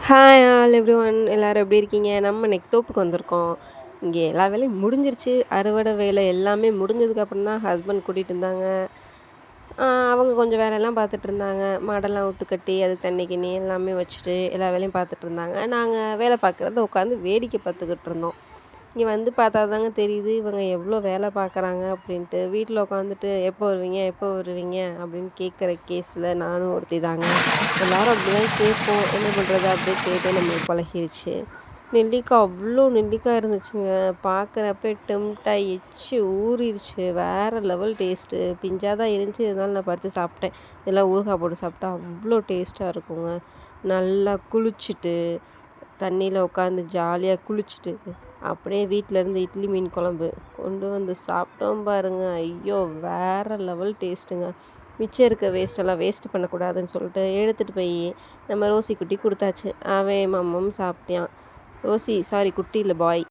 Hi all everyone எல்லாரும் எப்படி இருக்கீங்க? நம்ம இன்னைக்கு தோப்புக்கு வந்திருக்கோம். இங்கே எல்லா வேலையும் முடிஞ்சிருச்சு. அறுவடை வேலை எல்லாமே முடிஞ்சதுக்கப்புறம் தான் ஹஸ்பண்ட் கூட்டிகிட்டு இருந்தாங்க. அவங்க கொஞ்சம் வேலையெல்லாம் பார்த்துட்டு இருந்தாங்க. மாடெல்லாம் ஊத்து கட்டி, அதுக்கு தண்ணி கிண்ணி எல்லாமே வச்சுட்டு எல்லா வேலையும் பார்த்துட்டு இருந்தாங்க. நாங்கள் வேலை பார்க்குறத உட்காந்து வேடிக்கை பார்த்துக்கிட்டு இருந்தோம். இங்கே வந்து பார்த்தா தாங்க தெரியுது இவங்க எவ்வளோ வேலை பார்க்குறாங்க அப்படின்ட்டு. வீட்டில் உட்காந்துட்டு எப்போ வருவீங்க எப்போ வருவீங்க அப்படின்னு கேட்குற கேஸில் நானும் ஒருத்தி தாங்க. எல்லாரும் அப்படி தான் கேட்போம். என்ன பண்ணுறது அப்படியே கேட்டு நம்மளுக்கு பழகிருச்சு. நெல்லிக்காய் அவ்வளோ நெல்லிக்காய் இருந்துச்சுங்க. பார்க்குறப்ப டெம்ப்டாகி எச்சி ஊறிடுச்சு. வேறு லெவல் டேஸ்ட்டு. பிஞ்சாக தான் இருந்துச்சு, இருந்தாலும் நான் பறித்து சாப்பிட்டேன். இதெல்லாம் ஊறுகாய் போட்டு சாப்பிட்டா அவ்வளோ டேஸ்ட்டாக இருக்குங்க. நல்லா குளிச்சுட்டு தண்ணியில் உட்காந்து ஜாலியாக குளிச்சுட்டு அப்படியே வீட்டிலேருந்து இட்லி மீன் குழம்பு கொண்டு வந்து சாப்பிட்டோம் பாருங்க. ஐயோ வேறு லெவல் டேஸ்ட்டுங்க. மிச்சம் இருக்க வேஸ்ட்டெல்லாம் வேஸ்ட் பண்ணக்கூடாதுன்னு சொல்லிட்டு எடுத்துகிட்டு போய் நம்ம ரோசி குட்டி கொடுத்தாச்சு. அவன் மம்மும் சாப்பிட்டான். ரோசி சாரி குட்டி இல்லை பாய்.